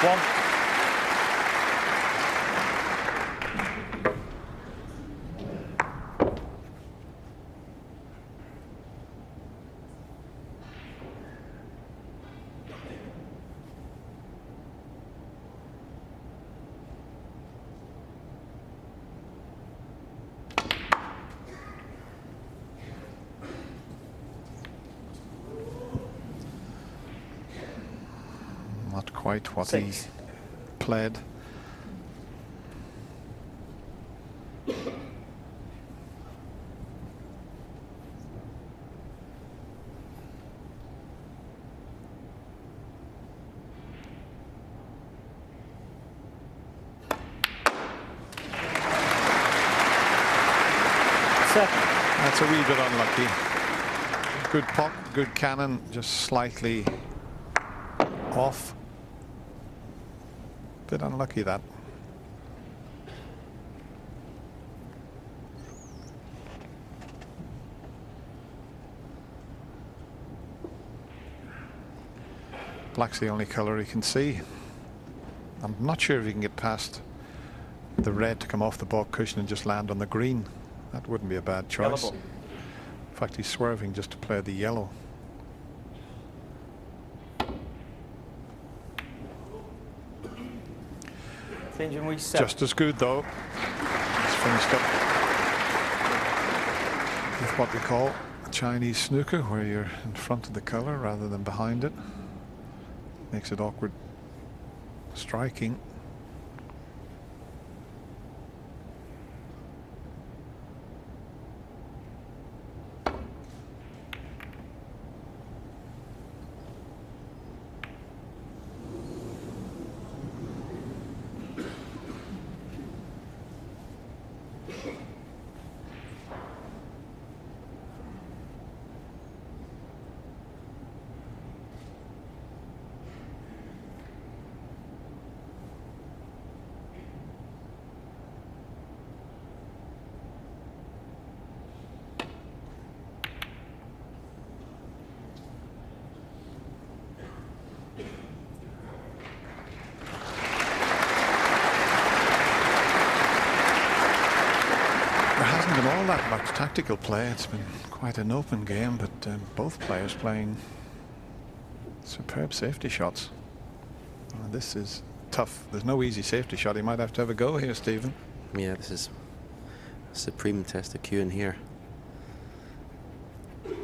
One. Not quite what he Six. played. That's a wee bit unlucky. Good pop, good cannon, just slightly off. Bit unlucky that. Black's the only colour he can see. I'm not sure if he can get past the red to come off the ball cushion and just land on the green. That wouldn't be a bad choice. In fact, he's swerving just to play the yellow. Just as good though. He's finished up with what we call a Chinese snooker, where you're in front of the colour rather than behind it. Makes it awkward striking. All that much tactical play. It's been quite an open game, but both players playing superb safety shots. This is tough. There's no easy safety shot. He might have to have a go here, Stephen. Yeah, this is a supreme test of cue in here. You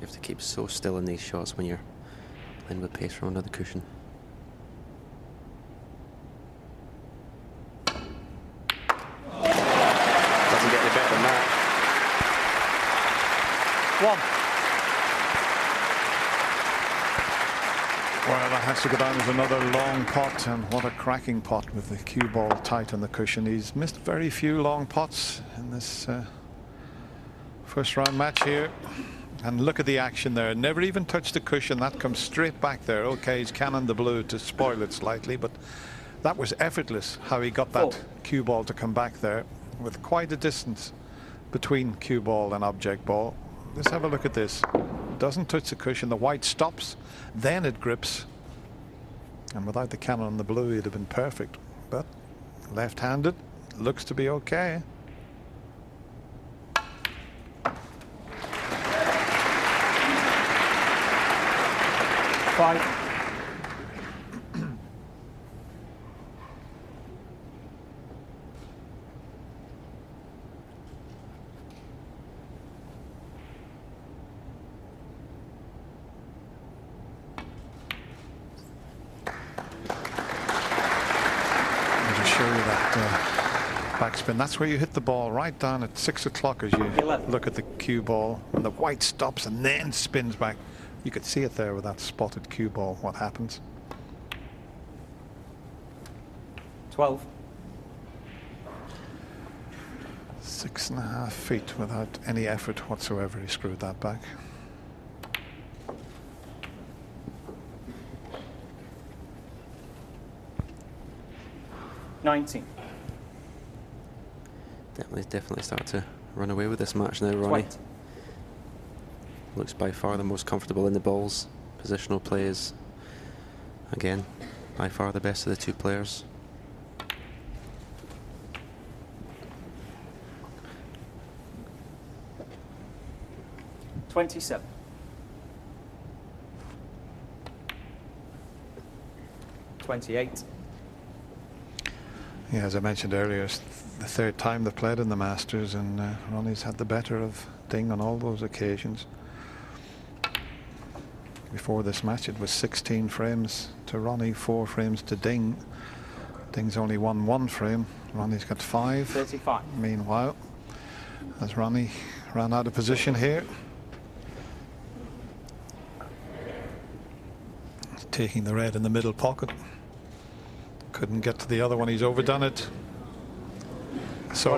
have to keep so still in these shots when you're playing with pace from under the cushion. One. Well, that has to go down as another long pot, and what a cracking pot with the cue ball tight on the cushion. He's missed very few long pots in this first round match here. And look at the action there. Never even touched the cushion. That comes straight back there. Okay, he's cannoned the blue to spoil it slightly, but that was effortless how he got that cue ball to come back there with quite a distance between cue ball and object ball. Let's have a look at this. Doesn't touch the cushion. The white stops, then it grips. And without the cannon on the blue, it'd have been perfect. But left-handed, looks to be okay. Five. Backspin. That's where you hit the ball right down at 6 o'clock as you look at the cue ball, and the white stops and then spins back. You could see it there with that spotted cue ball. What happens? 12. 6.5 feet without any effort whatsoever. He screwed that back. Definitely start to run away with this match now, Ronnie. 20. Looks by far the most comfortable in the balls. Positional play is Again, by far the best of the two players. $27. $28. Yeah, as I mentioned earlier, it's the third time they've played in the Masters, and Ronnie's had the better of Ding on all those occasions. Before this match, it was 16 frames to Ronnie, 4 frames to Ding. Ding's only won 1 frame. Ronnie's got 5. 35. Meanwhile, as Ronnie ran out of position here, taking the red in the middle pocket. Couldn't get to the other one. He's overdone it. So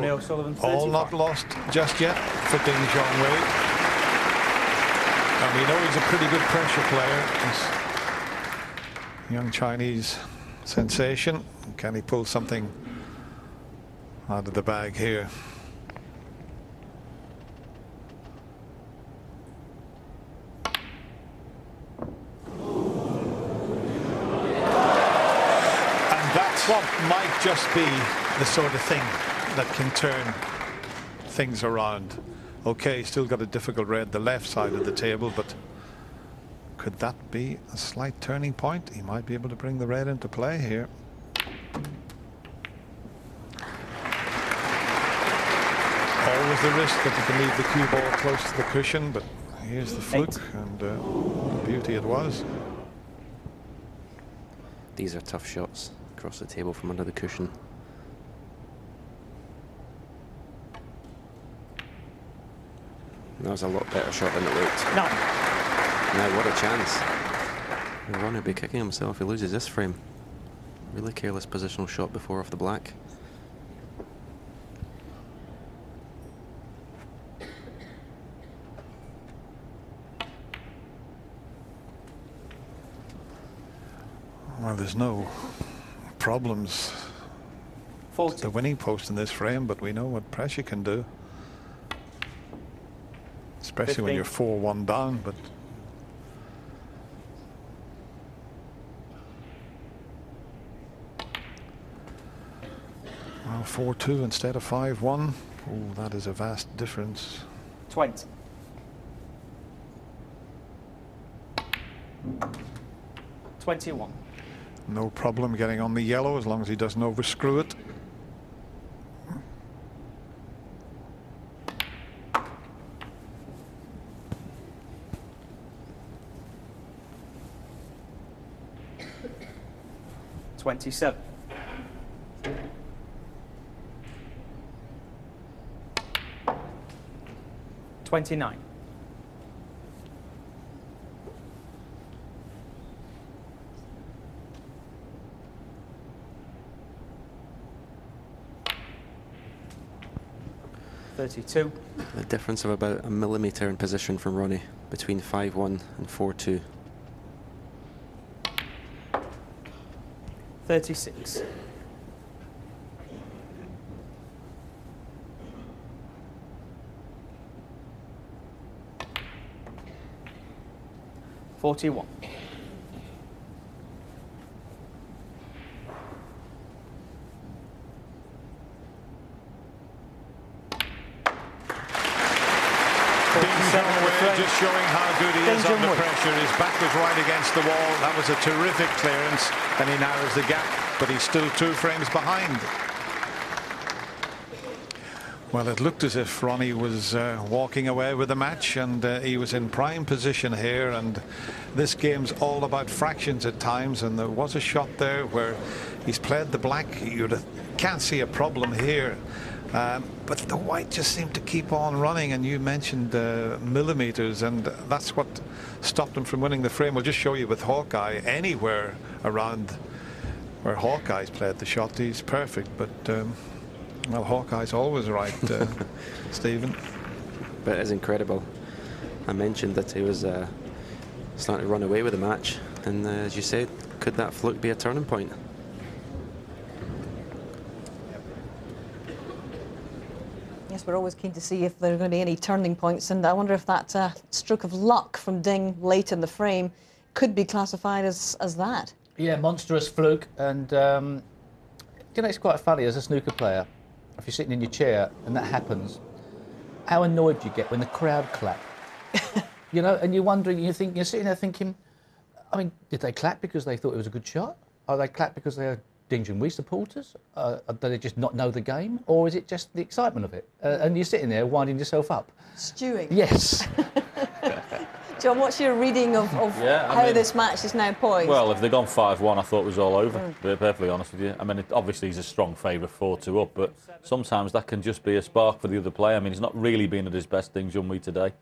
all not lost just yet for Ding Junhui. And we know he's a pretty good pressure player. This young Chinese sensation. Can he pull something out of the bag here? What might just be the sort of thing that can turn things around. Okay, still got a difficult red the left side of the table, but could that be a slight turning point? He might be able to bring the red into play here. Always the risk that you can leave the cue ball close to the cushion, but here's the fluke, and what a beauty it was. These are tough shots. Across the table from under the cushion. That was a lot better shot than it looked. No. Now what a chance. Ronnie will be kicking himself if he loses this frame. Really careless positional shot before off the black. Well, there's no problems at the winning post in this frame, but we know what pressure can do, especially 15. when you're 4-1 down. But well, 4-2 instead of 5-1. Oh, that is a vast difference. 20. 21. No problem getting on the yellow as long as he doesn't overscrew it. $27. 29. $32. A difference of about a millimetre in position from Ronnie between 5-1 and 4-2. 36. 41. Just showing how good he is under pressure. His back was right against the wall. That was a terrific clearance, and he narrows the gap, but he's still 2 frames behind. Well, it looked as if Ronnie was walking away with the match, and he was in prime position here, and this game's all about fractions at times, and there was a shot there where he's played the black. You can't see a problem here. But the white just seemed to keep on running, and you mentioned millimeters, and that's what stopped him from winning the frame. We'll just show you with Hawkeye. Anywhere around where Hawkeye's played the shot, he's perfect, but well, Hawkeye's always right, Stephen. But it's incredible. I mentioned that he was starting to run away with the match, and as you said, could that fluke be a turning point? Yes, we're always keen to see if there are going to be any turning points, and I wonder if that stroke of luck from Ding late in the frame could be classified as that. Yeah, monstrous fluke. And, you know, it's quite funny as a snooker player, if you're sitting in your chair and that happens, how annoyed you get when the crowd clap. You know, and you're wondering, you're sitting there thinking, I mean, did they clap because they thought it was a good shot? Are they clap because they're Ding Junhui supporters? Do they just not know the game? Or is it just the excitement of it? And you're sitting there winding yourself up. Stewing. Yes. John, what's your reading of how this match is now poised? Well, if they'd gone 5-1, I thought it was all over, to be perfectly honest with you. I mean, obviously he's a strong favourite 4-2 up, but sometimes that can just be a spark for the other player. I mean, he's not really been at his best, Ding Junhui, today.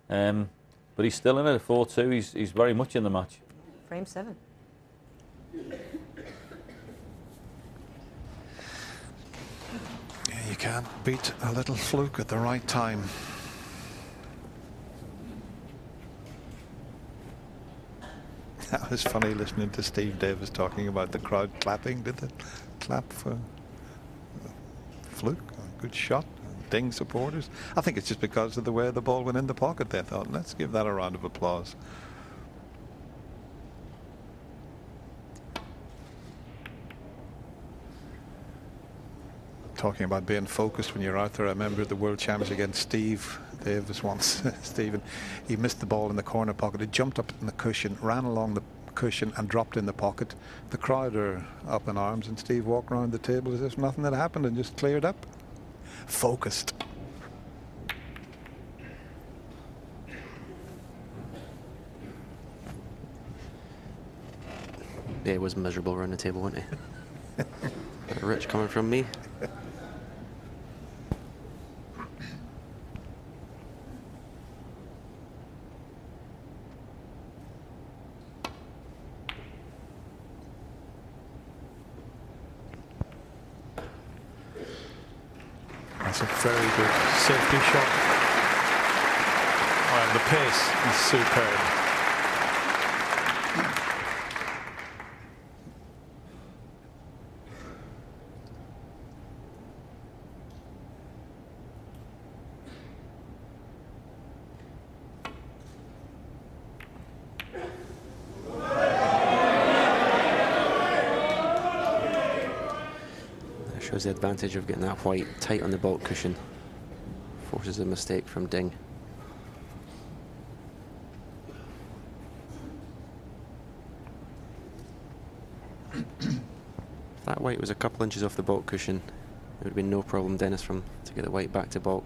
But he's still in it at 4-2. He's very much in the match. Frame 7. You can't beat a little fluke at the right time. That was funny listening to Steve Davis talking about the crowd clapping. Did they clap for fluke? A good shot. Ding supporters. I think it's just because of the way the ball went in the pocket. They thought, let's give that a round of applause. Talking about being focused when you're out there, I remember the World Champions against Steve Davis once. Stephen, he missed the ball in the corner pocket. It jumped up in the cushion, ran along the cushion and dropped in the pocket. The crowd are up in arms and Steve walked around the table as if nothing had happened and just cleared up. Focused. Yeah, it was miserable around the table, wasn't it? Rich coming from me. That's a very good safety shot. And the pace is superb. Shows the advantage of getting that white tight on the baulk cushion. Forces a mistake from Ding. If that white was a couple inches off the baulk cushion, it would have been no problem, Dennis, to get the white back to baulk.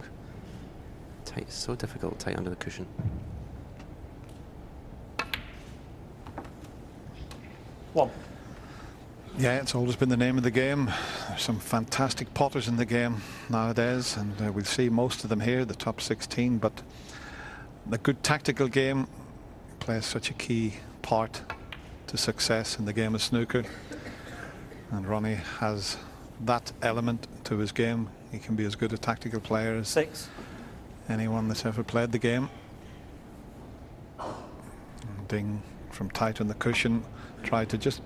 Tight, so difficult, tight under the cushion. One. Yeah, it's always been the name of the game. There's some fantastic potters in the game nowadays, and we'll see most of them here, the top 16, but the good tactical game plays such a key part to success in the game of snooker. And Ronnie has that element to his game. He can be as good a tactical player as 6. anyone that's ever played the game. And Ding, from tight on the cushion, tried to just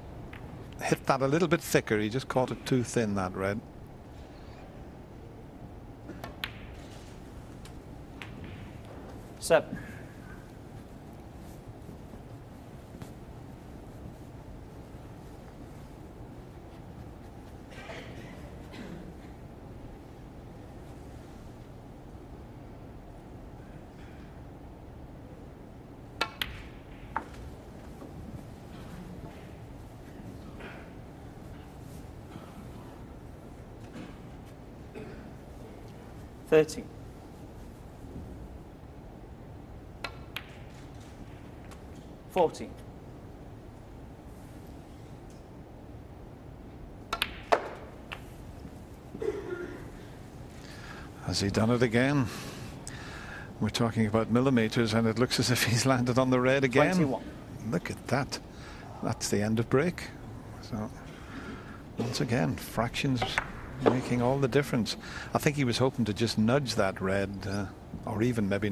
hit that a little bit thicker. He just caught it too thin, that red. Seven. $30. 40. Has he done it again? We're talking about millimeters, and it looks as if he's landed on the red again. 21. Look at that. That's the end of break. So, once again, fractions making all the difference. I think he was hoping to just nudge that red, or even maybe